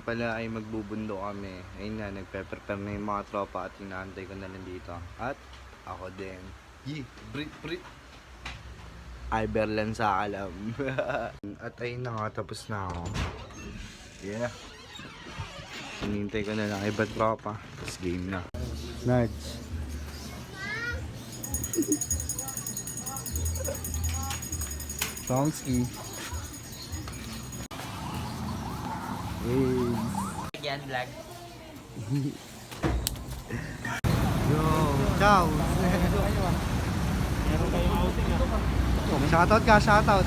Ngayon pala ay magbubundo kami. Ayun na, nagpe-prepare na yung mga tropa at inaantay ko na lang dito. At ako din. Brit. Iberlan sa alam. At ayun na nga, tapos na ako. Yeah. Hinintay ko na lang iba tropa. Tapos game na. Nudge. Tomski. Hey. Yan vlog. Yo, ciao. Shoutout ka, shoutout.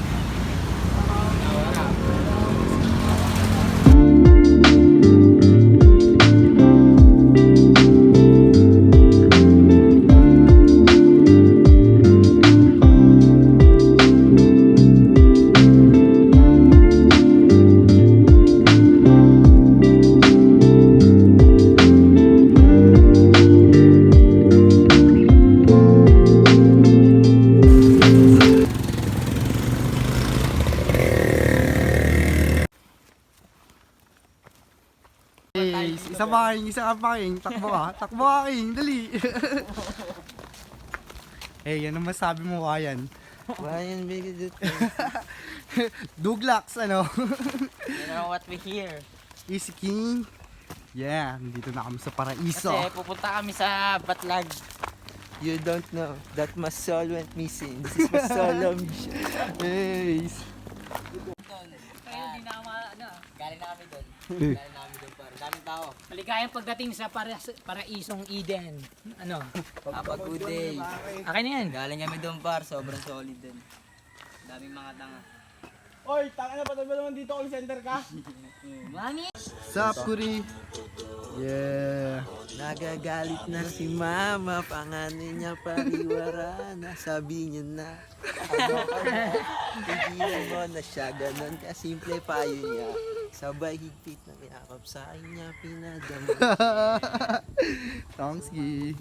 Isa ka king. Takbo ka king, dali. Hey, ano masabi mo Ryan? Ryan, big it. Douglas, ano? You know what we hear. Easy king. Yeah, nandito na kami sa paraiso. Kasi pupunta kami sa Batlag. You don't know that my soul went missing. This is my solo mission. Hey. Ngayon, di na galing na kami doon. Galing na kami doon para. Daming tao. Maligayang pagdating sa paraisong Eden. Ano? Have a good day. Akin na yan. Galing kami doon par, sobrang solid din. Daming mga tanga. Oy, tanga na pa naman dito call center ka? Mami! Sup, Kuri? Yeah. Nagagalit na si mama, panganin niya pariwara na, sabi niya na. Ano ka na? Tigilan mo na siya, ganun kasimple payo niya. Sabay higpit na kinakap sa akin niya, pinadama. Tomski.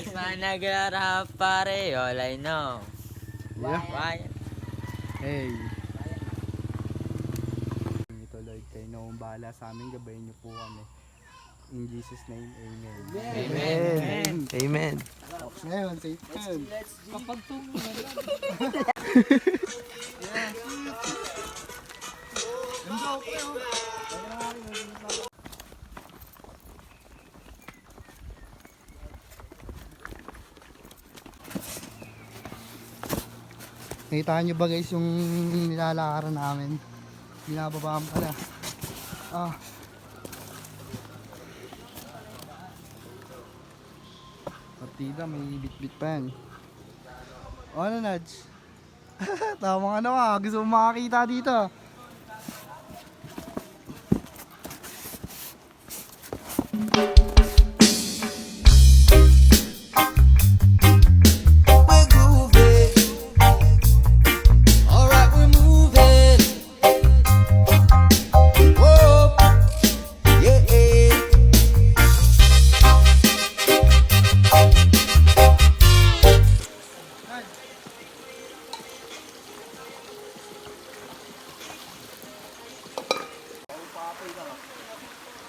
If I nagarap pare, all I know. Yeah. Why? Hey. Ito Lord, kayo na kung bahala sa amin, gabayin niyo po kami. In Jesus' name, amen. Amen. Amen. Ngayon, safe time. Kapag Nakita nyo ba guys yung nilalakaran namin? Binababaan pala. Partida, may bit-bit pa yan. O ano Nudge? Tamang ano ka, gusto mo makakita dito.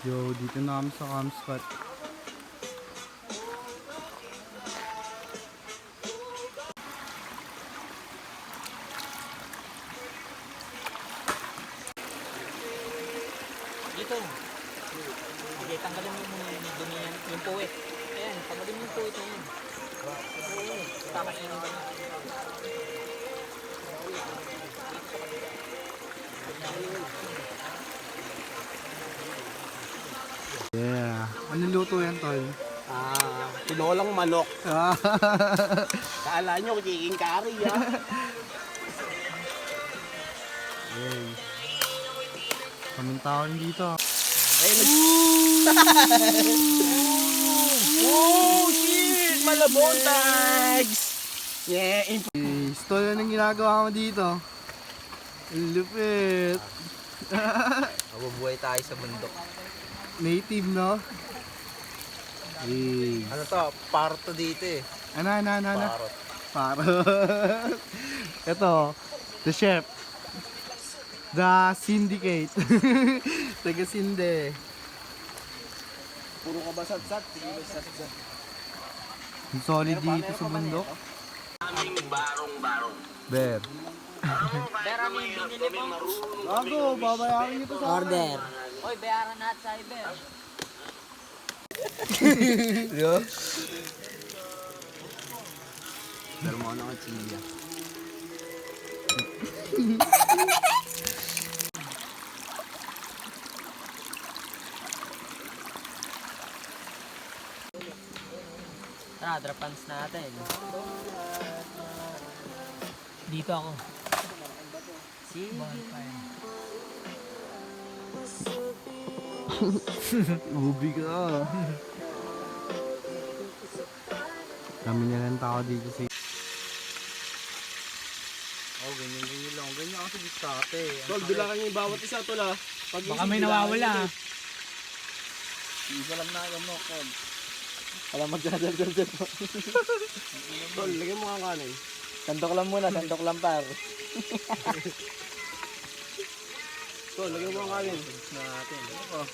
Yo, dito na kami sa camp spot. dito. Sige, tanggalin mo muna yung dumi yan, yung puwit. Ayan, tanggalin mo yung puwit na yan. Tama na yun ba na? Yeah. Anong luto yan, tol? Tinolang manok. Kala nyo, chicken curry, ha? Hey. Kaming tao rin dito. Oh, shit! Malabon tags! Yeah, Hey, tol, anong ginagawa mo dito? Ang lupit. Mabubuhay tayo sa bundok. Native, no? Hey. Ano to? Parto dito eh. Ano? Parot. Para. Ito, the chef. The syndicate. Taga-sinde. Puro ka ba sat-sat? Sige ba sat-sat? Ang solid dito sa bundok. Ber. Pero ano yung binili mo? Gago, babayaran nyo to sa Order. Oy, bayaran na at cyber. Yo. Pero mo na kachilya. Tara, drapans natin. Dito ako. Sige. Ubi ka. Kami na lang tao dito si... Oh, ganyan lang. Ganyan kasi distate. Tol, bilangan niyo yung bawat isa, tol ha. Baka may nawawala. Isa lang na yung nokon. Wala magdadal-dal-dal pa. Tol, lagyan mo ang kanin. Sandok lang muna, sandok lang par. Tol, lagyan mo ang kanin. Natin. Oh.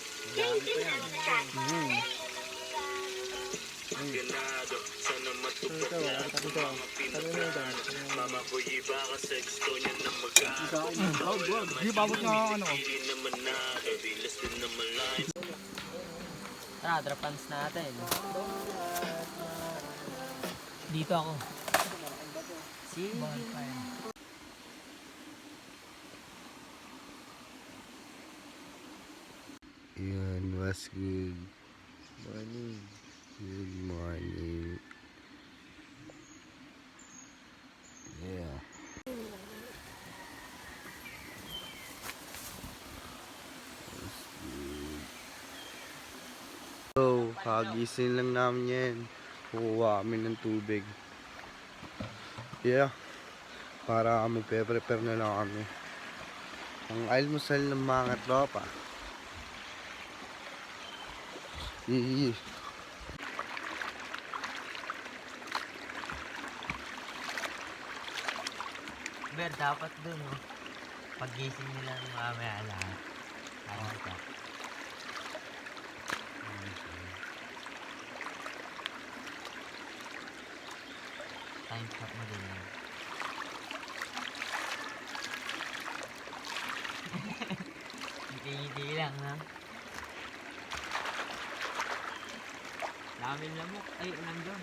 Di babot nga ano. Tara, drapans natin. Dito ako. Sige. Yan, was good. Morning. Good morning. Yeah. So, kagising lang namin yan. Kukuha kami ng tubig. Yeah. Para magpe-prepare na lang kami. Ang almusal ng mga tropa. Ber, dapat dun, no? Pag-gising nila ng mamaya lahat. Ano ka? Time stop mo din yan. Hindi lang, ha? Daming lamok. Ay, nandun.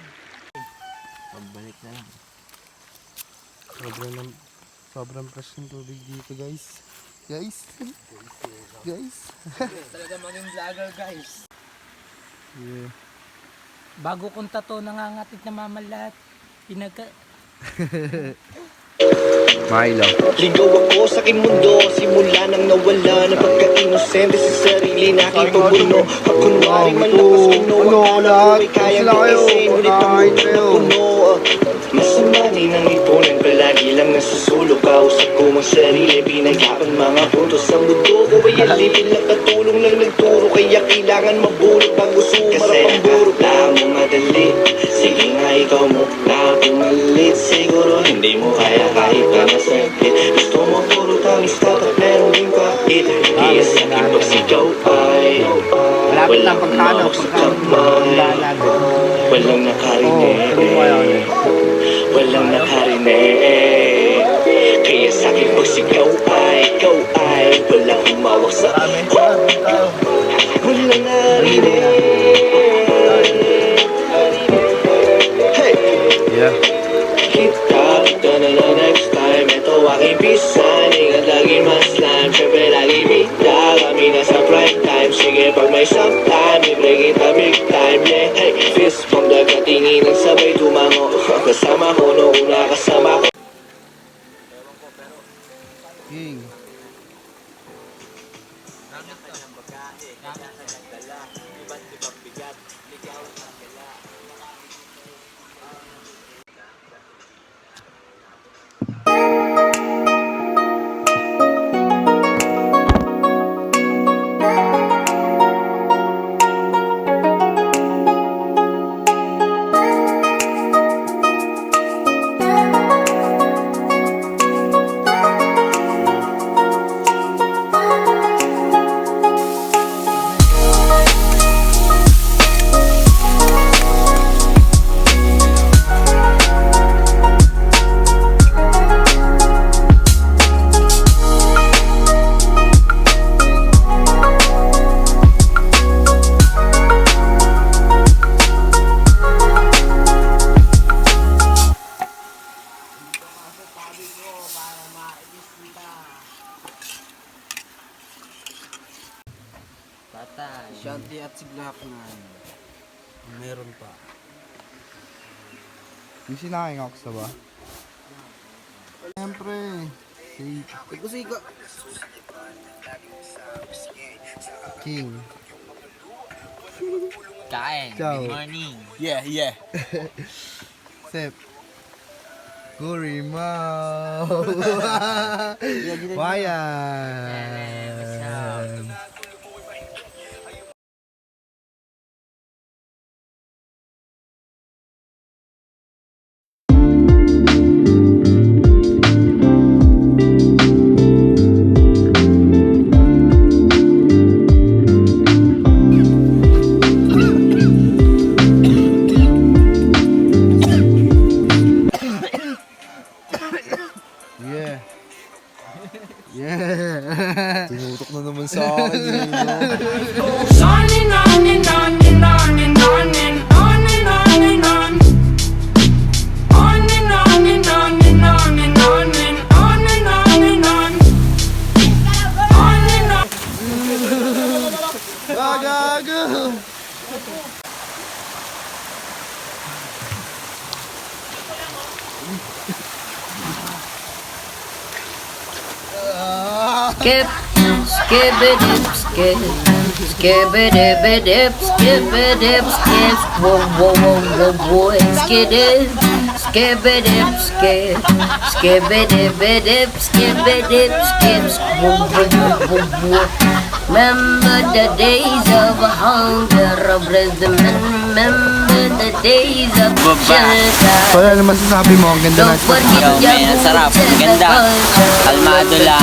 Pagbalik na lang. Sobrang fresh ng tubig dito, guys. Guys. Talaga maging vlogger, guys. Yeah. Bago kong tato, nangangatit na mamalat. Milo. Ligaw ako sa aking mundo, simula nang nawala ng pagka-inosente sa sarili na aking pabuno. Pag kunwari malakas kuno, akala ko ay kayang buwisin, ngunit ang mundo na puno. Masama din ang ipunan, palagi lang nasusulok. Kausap ko ang sarili, pinagyapan mga puntos sa mundo ko ay alipin lang katulong lang nagturo, kaya kailangan mabulot bago sumarap ang burot. Kasi mo madali, sige nga ikaw mo na pumalit. Siguro hindi mo kaya kahit na masakit. Gusto mo puro tamis dapat meron din kahit. Kaya sa aking pagsigaw ay walang umawak sa kamay, walang nakarinig, walang nakarinig. Kaya sa aking pagsigaw ay ikaw ay walang umawak sa walang narinig. Hey! Yeah. Kita na lang next time. Ito aking pisan, ingat lagi mas slime. Siyempre lagi bida, kami nasa prime time. Sige pag may sometime, libre kita big time. Yeah, hey, fist bump, dagatingin ang sabay tumango. Kasama ko noong una kasama ko. King. Patay. Shanti at siglaknan. Meron pa. Yung sinaking ako sa ba? Siyempre. Kusika. King. Kain. Ciao. Good morning. Yeah. Sep. Kurimau. Wayan. Yeah. Yeah. Tinutok na naman sa akin yun. Goes on and on and on and on and on and on and on and on. On and on and on and on and on and on and on and on. On and on. Gago. Skip, skip-a-dip, skip, skip-a-dip-a-dip, skip-a-dip, skip, whoa, whoa, whoa, whoa, boy, skip-a-dip, skip-a-dip, skip, skip-a-dip-a-dip, skip-a-dip, skip, whoa, whoa, whoa, whoa, whoa. Remember the days of hunger, of resentment, remember the days of shelter. Wala na masasabi mo, ang ganda Don't natin. forget Yo, man, ang sarap. Ganda. Kalmado lang.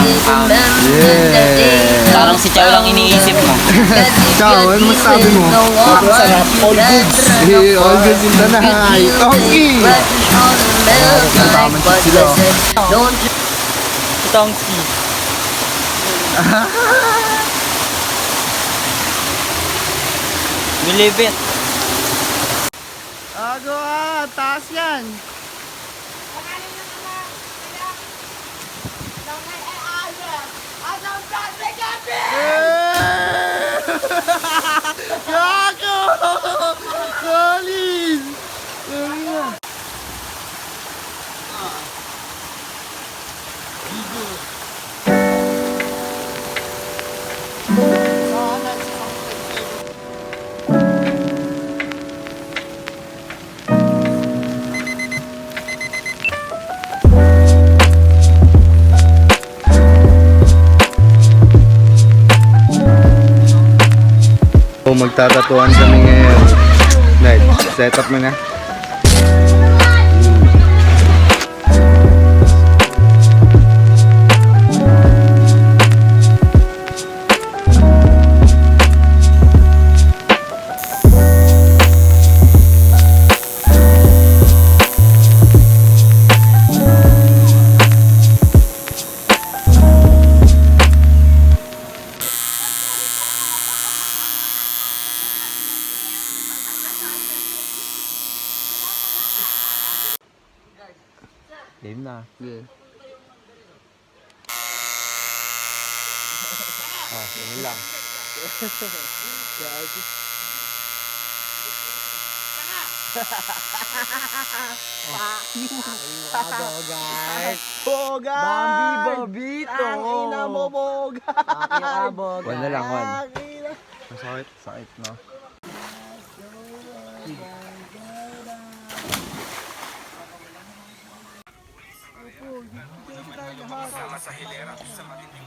Yeah. Parang si Chow lang iniisip mo. Ciao, ano masasabi mo? Sobrang sarap. All goods. Eh, all goods in the night. Toki! Nagpapamansit sila. Don't Tongski. Believe it. Ago taas yan. Gago! Solid! Magtatatuan kami ngayon. Right, set up mo na. Game na. Yeah. Yun lang. Bambi Bobito. Ang ina mo, Bogart. One na lang, one. Masakit. Sakit, no? Sa hilera sa matinding